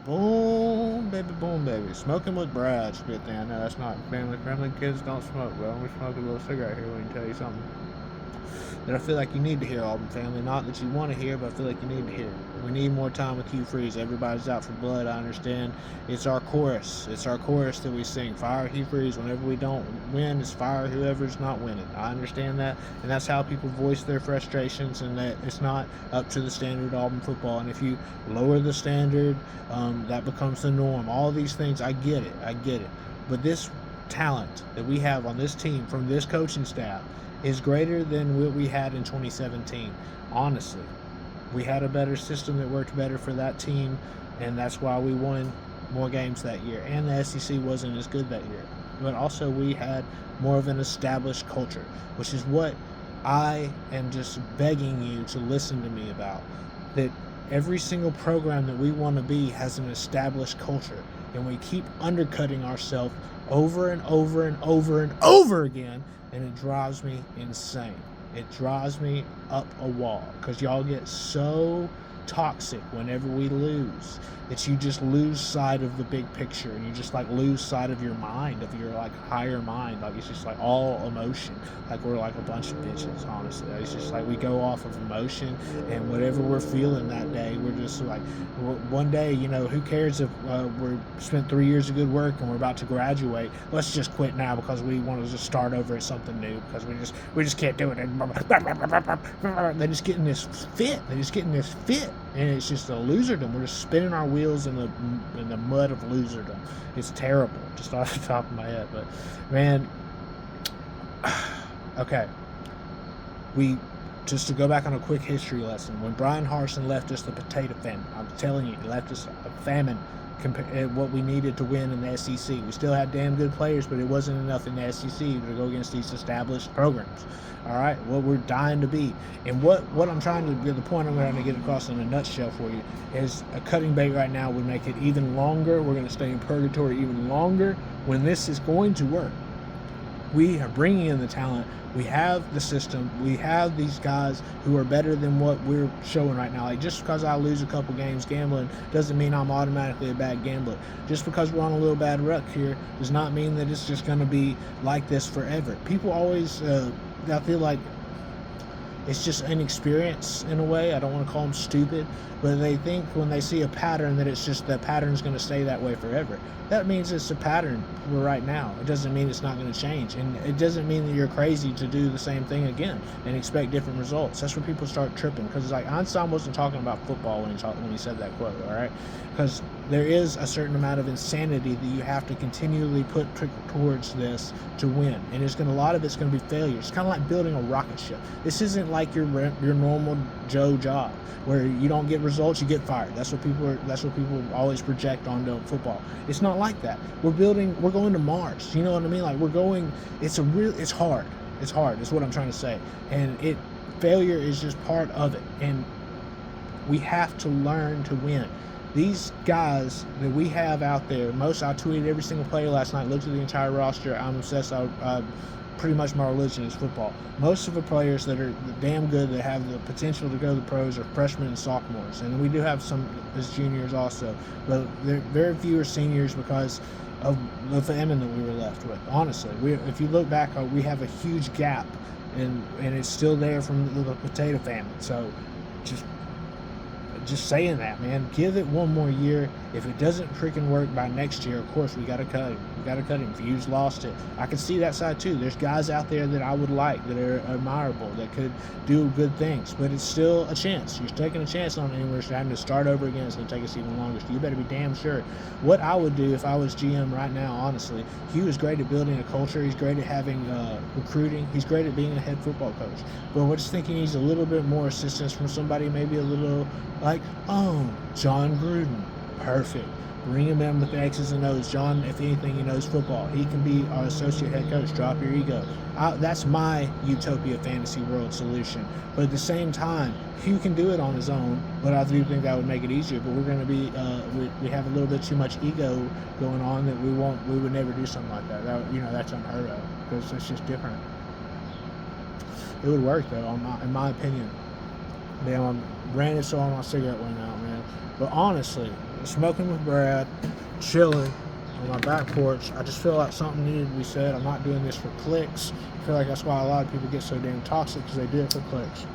Boom, baby, boom, baby. Smoking with Brad's a good thing. I know that's not family friendly. Kids don't smoke, but I'm gonna smoke a little cigarette here. Let me tell you something that I feel like you need to hear, Auburn family. Not that you want to hear, but I feel like you need to hear. We need more time with Hugh Freeze. Everybody's out for blood. I understand. It's our chorus. It's our chorus that we sing. Fire Hugh Freeze. Whenever we don't win, it's fire whoever's not winning. I understand that, and that's how people voice their frustrations, and that it's not up to the standard of Auburn football. And if you lower the standard, that becomes the norm. All these things, I get it. I get it. But this talent that we have on this team from this coaching staff is greater than what we had in 2017. Honestly, we had a better system that worked better for that team, and that's why we won more games that year. And the SEC wasn't as good that year. But also we had more of an established culture, which is what I am just begging you to listen to me about. That every single program that we want to be has an established culture, and we keep undercutting ourselves over and over and over and over again, and it drives me insane. It drives me up a wall because y'all get so toxic whenever we lose that you just lose sight of the big picture, and you just like lose sight of your mind, of your like higher mind. Like it's just like all emotion. Like we're like a bunch of bitches, honestly. It's just like we go off of emotion, and whatever we're feeling that day, we're just like, one day, who cares if we're spent 3 years of good work and we're about to graduate? Let's just quit now because we want to just start over at something new because we just can't do it. They just get in this fit. And it's just a loserdom. We're just spinning our wheels in the mud of loserdom. It's terrible, just off the top of my head. But man, okay. Just to go back on a quick history lesson, when Brian Harsin left us the potato famine, I'm telling you, he left us a famine compared what we needed to win in the SEC. We still had damn good players, but it wasn't enough in the SEC to go against these established programs. All right, what we're dying to be, and what I'm trying to get, the point I'm trying to get across in a nutshell for you is a cutting bait right now would make it even longer. We're going to stay in purgatory even longer when this is going to work. We are bringing in the talent. We have the system. We have these guys who are better than what we're showing right now. Like, just because I lose a couple games gambling doesn't mean I'm automatically a bad gambler. Just because we're on a little bad rut here does not mean that it's just going to be like this forever. People always, I feel like it's just inexperience in a way. I don't want to call them stupid, but they think when they see a pattern that it's just that pattern's going to stay that way forever. That means it's a pattern for right now. It doesn't mean it's not going to change, and it doesn't mean that you're crazy to do the same thing again and expect different results. That's where people start tripping, because like Einstein wasn't talking about football when he said that quote, all right? Because there is a certain amount of insanity that you have to continually put towards this to win, and a lot of it's going to be failure. It's kind of like building a rocket ship. This isn't like your normal Joe job where you don't get results, you get fired. That's what people always project onto football. It's not like that. We're going to Mars. You know what I mean? Like it's hard. It's hard. Is what I'm trying to say. And failure is just part of it. And we have to learn to win. These guys that we have out there, I tweeted every single player last night, looked at the entire roster. I'm obsessed. Pretty much my religion is football. Most of the players that are damn good, that have the potential to go to the pros, are freshmen and sophomores. And we do have some as juniors also. But very few are seniors because of the famine that we were left with. Honestly, if you look back, we have a huge gap, and it's still there from the potato famine. So just saying that, man. Give it one more year. If it doesn't freaking work by next year, of course, we got to cut him. Views lost it. I can see that side, too. There's guys out there that I would like, that are admirable, that could do good things. But it's still a chance. You're taking a chance on it, and we're having to start over again. It's going to take us even longer. So you better be damn sure. What I would do if I was GM right now, honestly, Hugh is great at building a culture. He's great at having recruiting. He's great at being a head football coach. But we're just thinking he's a little bit more assistance from somebody, maybe a little like, John Gruden. Perfect. Bring him in with the X's and O's. John, if anything, he knows football. He can be our associate head coach. Drop your ego. That's my utopia fantasy world solution. But at the same time, Hugh can do it on his own, but I do think that would make it easier. But we're going to be, we have a little bit too much ego going on that we would never do something like that. That's unheard of, because it's just different. It would work, though, in my opinion. Damn, I'm ranting so on my cigarette went out, man. But honestly, smoking with Brad, chilling on my back porch. I just feel like something needed to be said. I'm not doing this for clicks. I feel like that's why a lot of people get so damn toxic, because they do it for clicks.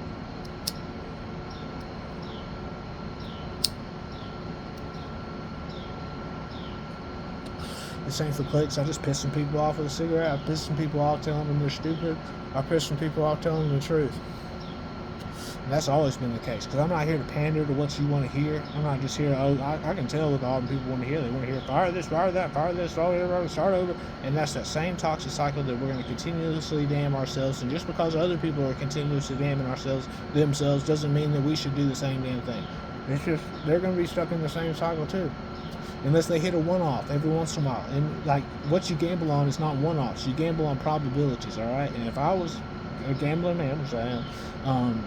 This ain't for clicks. I just piss some people off with a cigarette. I piss some people off telling them they're stupid. I piss some people off telling them the truth. And that's always been the case, because I'm not here to pander to what you want to hear. I'm not just here, I can tell what the Auburn people want to hear. They want to hear fire this, fire that, fire this, start over. And that's that same toxic cycle that we're going to continuously damn ourselves. And just because other people are continuously damning themselves doesn't mean that we should do the same damn thing. It's just, they're going to be stuck in the same cycle too. Unless they hit a one-off every once in a while. And like, what you gamble on is not one-offs. You gamble on probabilities, all right? And if I was a gambling man, which I am,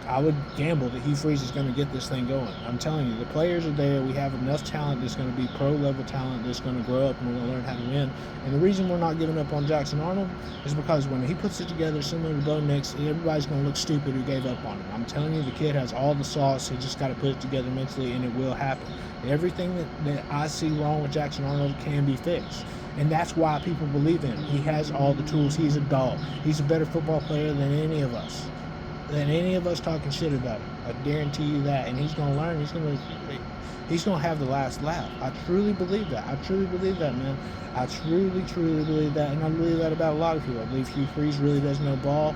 I would gamble that Hugh Freeze is going to get this thing going. I'm telling you, the players are there. We have enough talent that's going to be pro-level talent that's going to grow up, and we're going to learn how to win. And the reason we're not giving up on Jackson Arnold is because when he puts it together similar to Bo Nix, everybody's going to look stupid who gave up on him. I'm telling you, the kid has all the sauce. He just got to put it together mentally, and it will happen. Everything that I see wrong with Jackson Arnold can be fixed. And that's why people believe in him. He has all the tools. He's a dog. He's a better football player than any of us. Talking shit about him. I guarantee you that. And he's going to learn. He's going to have the last laugh. I truly believe that. Man. I truly believe that. And I believe that about a lot of people. I believe Hugh Freeze really does know ball.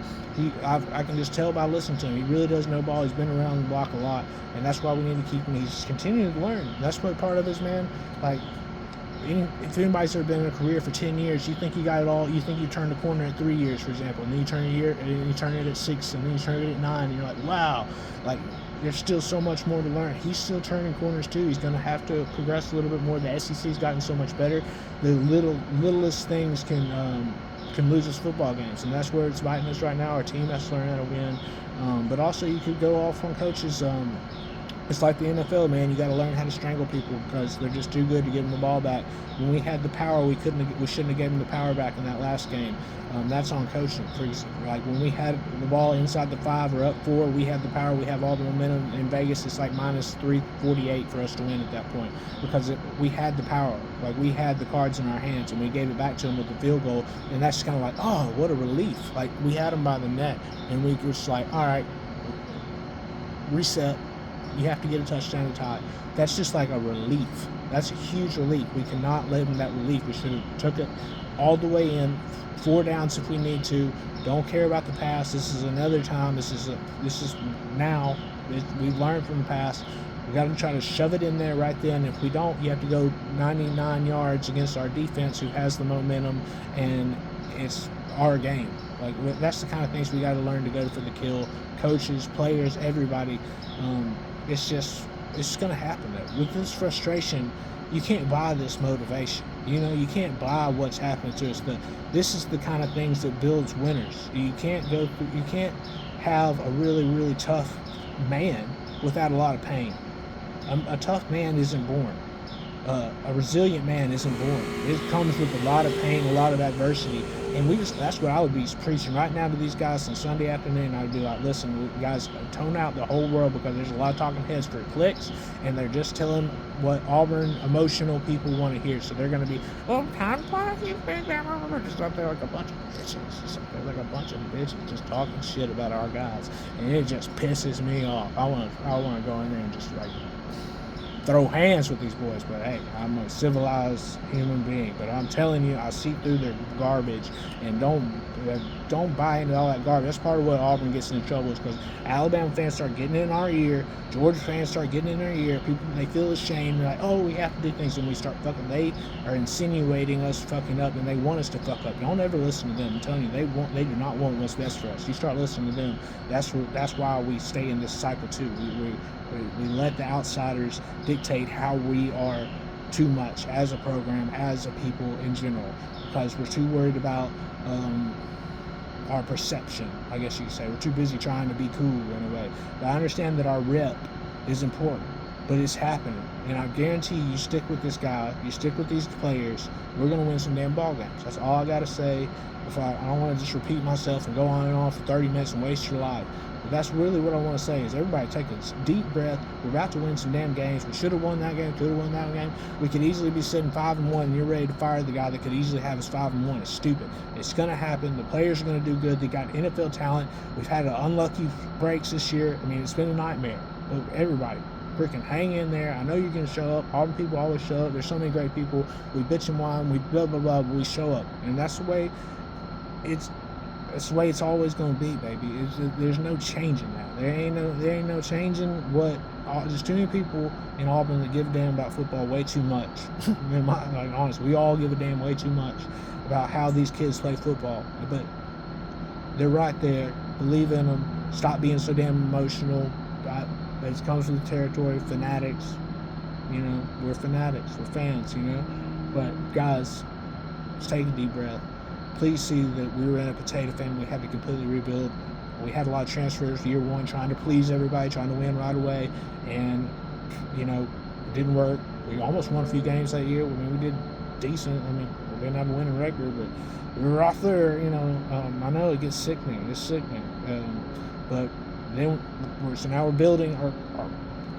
I can just tell by listening to him. He really does know ball. He's been around the block a lot. And that's why we need to keep him. He's continuing to learn. That's what part of his, man. Like, if anybody's ever been in a career for 10 years, you think you got it all. You think you turned the corner at 3 years, for example, and then you turn a year, and then you turn it at 6, and then you turn it at 9, and you're like, wow, like, there's still so much more to learn. He's still turning corners too. He's going to have to progress a little bit more. The SEC's gotten so much better. The littlest things can lose us football games, and that's where it's biting us right now. Our team has to learn how to win, but also you could go off on coaches. It's like the NFL, man. You got to learn how to strangle people because they're just too good to give them the ball back. When we had the power, we shouldn't have given them the power back in that last game. That's on coaching. Like when we had the ball inside the 5 or up 4, we had the power. We have all the momentum. In Vegas, it's like minus 348 for us to win at that point because we had the power. Like we had the cards in our hands, and we gave it back to them with the field goal. And that's kind of like, oh, what a relief. Like we had them by the neck, and we were just like, all right, reset. You have to get a touchdown to tie. That's just like a relief. That's a huge relief. We cannot live in that relief. We should have took it all the way in, 4 downs if we need to. Don't care about the past. This is another time. This is now. We've learned from the past. We got to try to shove it in there right then. If we don't, you have to go 99 yards against our defense, who has the momentum, and it's our game. Like that's the kind of things we got to learn to go for the kill. Coaches, players, everybody. It's going to happen. With this frustration, you can't buy this motivation. You can't buy what's happening to us. This is the kind of things that builds winners. You can't have a really, really tough man without a lot of pain. A tough man isn't born. A resilient man isn't born. It comes with a lot of pain, a lot of adversity. And that's what I would be preaching right now to these guys on Sunday afternoon. I'd be like, listen, guys, tone out the whole world because there's a lot of talking heads for clicks, and they're just telling what Auburn emotional people want to hear. So they're going to be, just up there like a bunch of bitches, just talking shit about our guys. And it just pisses me off. I want to go in there and just like throw hands with these boys, but hey, I'm a civilized human being. But I'm telling you, I see through their garbage, and don't buy into all that garbage. That's part of what Auburn gets into trouble is because Alabama fans start getting in our ear, Georgia fans start getting in their ear. People, they feel ashamed. They're like, oh, we have to do things, and we start fucking. They are insinuating us fucking up, and they want us to fuck up. Don't ever listen to them. I'm telling you, they do not want what's best for us. You start listening to them. That's why we stay in this cycle too. We let the outsiders dictate how we are too much as a program, as a people in general, because we're too worried about our perception, I guess you could say. We're too busy trying to be cool in a way. But I understand that our rep is important, but it's happening. And I guarantee you stick with this guy, you stick with these players, we're going to win some damn ball games. That's all I got to say. I don't want to just repeat myself and go on and on for 30 minutes and waste your life. But that's really what I want to say is everybody take a deep breath. We're about to win some damn games. We should have won that game, could have won that game. We could easily be sitting 5-1 and you're ready to fire the guy that could easily have us 5-1. It's stupid. It's going to happen. The players are going to do good. They got NFL talent. We've had unlucky breaks this year. I mean, it's been a nightmare. But everybody, freaking hang in there. I know you're going to show up. Auburn people always show up. There's so many great people. We bitch and whine. We blah, blah, blah. But we show up. And that's the way it's always going to be, baby. There's no changing that. There ain't no changing what. There's too many people in Auburn that give a damn about football way too much. Like, honestly, we all give a damn way too much about how these kids play football. But they're right there. Believe in them. Stop being so damn emotional. It comes with the territory. Fanatics. You know, we're fanatics. We're fans, you know. But, guys, just take a deep breath. Please see that we were in a potato famine. We had to completely rebuild. We had a lot of transfers year one, trying to please everybody, trying to win right away, and you know, it didn't work. We almost won a few games that year. I mean, we did decent. I mean, we didn't have a winning record, but we were right there. You know, I know it gets sickening. It's sickening, but then so now we're building our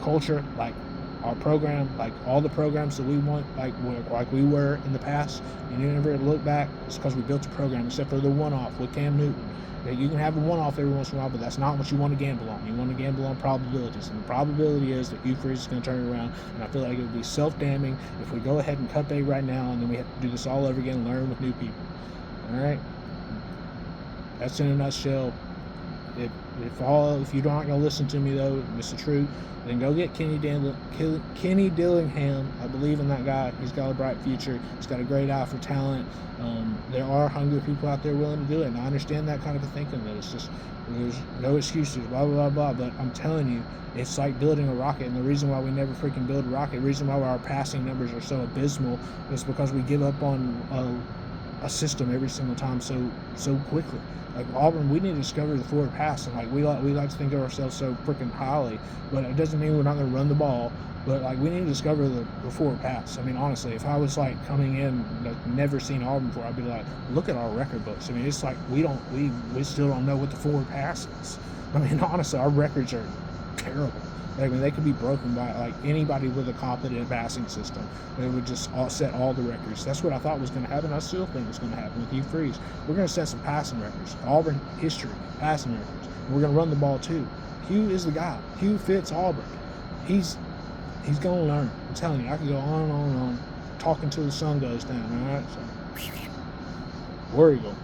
culture, like our program, like all the programs that we want, like we were in the past. And you never look back. It's because we built a program, except for the one-off with Cam Newton. You can have a one-off every once in a while, but that's not what you want to gamble on. You want to gamble on probabilities, and the probability is that Hugh Freeze is going to turn it around. And I feel like it would be self-damning if we go ahead and cut bait right now, and then we have to do this all over again and learn with new people. All right, that's in a nutshell. If you're not gonna listen to me though, it's the truth, then go get Kenny Dillingham. I believe in that guy. He's got a bright future. He's got a great eye for talent. There are hungry people out there willing to do it, and I understand that kind of a thinking. That it's just there's no excuses, blah blah blah blah. But I'm telling you, it's like building a rocket, and the reason why we never freaking build a rocket, the reason why our passing numbers are so abysmal, is because we give up on a system every single time so quickly. Like Auburn, we need to discover the forward pass, and like we like to think of ourselves so freaking highly, but it doesn't mean we're not going to run the ball. But like we need to discover the forward pass. I mean, honestly, if I was like coming in, like, never seen Auburn before, I'd be like, look at our record books. I mean, it's like we still don't know what the forward pass is. I mean, honestly, our records are terrible. I mean, they could be broken by like anybody with a competent passing system. They would just set all the records. That's what I thought was going to happen. I still think it's going to happen with Hugh Freeze. We're going to set some passing records. Auburn history, passing records. We're going to run the ball too. Hugh is the guy. Hugh fits Auburn. He's going to learn. I'm telling you, I can go on and on and on, talking till the sun goes down. All right, so where are you going?